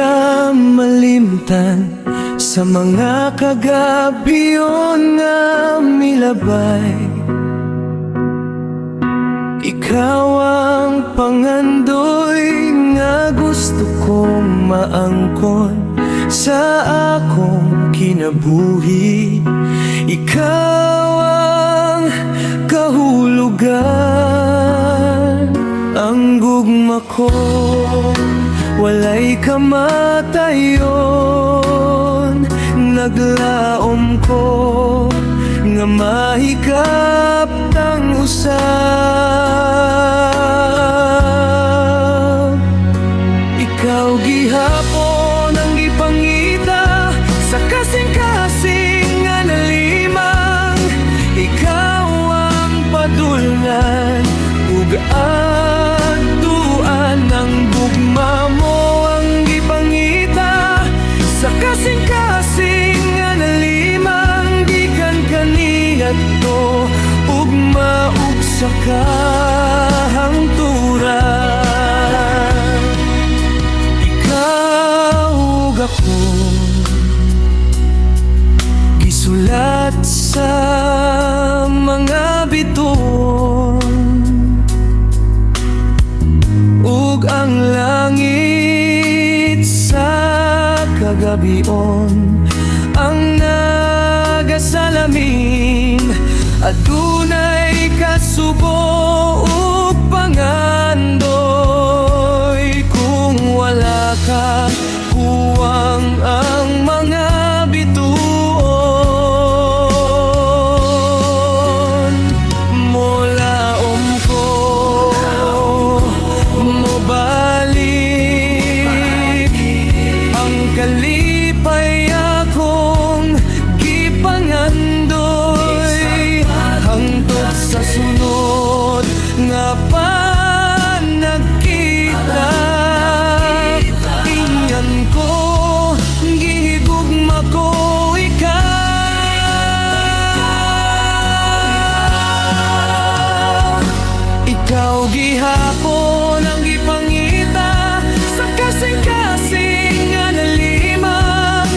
ka malimtan sa mga kagabiyon nga milabay. Ikaw ang pangandoy nga gusto kong maangkon sa akong kinabuhi. Ikaw ang kahulugan, ang gugma ko walay kamatayon. Naglaom ko nga mahikap tang usab. Ikaw gihapon ang gipangita sa kasing-kasing nga nalimang. Ikaw ang padulngan ug aduan ng gugma mo. Ang gipangita sa kasing-kasing nga nalimang, gikan kaniadto ugma ug sa kahangturan. Ikaw ug ako gisulat sa mga bituon, ug ang langit sa kagabion. Ang nagasalamin adunay kasubo ug pangandoy. Kung wala ka, huwang ang mga bituon. Molaom ko mobalik ang kalipay akong gipangandoy hangtod sa sunod nga panagkita. Ingan ko gihigugma ko ikaw. Ikaw gihapon ang gipangita sa kasing-kasing nga nalimang.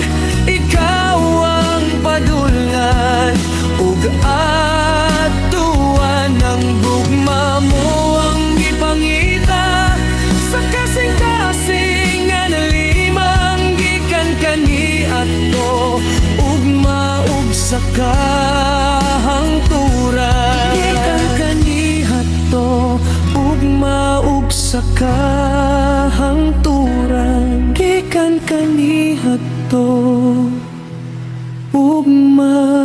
Ikaw ang padulngan ug atuan ng gugma mo. Ang gipangita sa kasing-kasing nga nalimang, gikan kaniadto ugma ug sa kahangturan. Gikan kaniadto ugma ug sa kahangturan. Gikan kaniadto ugma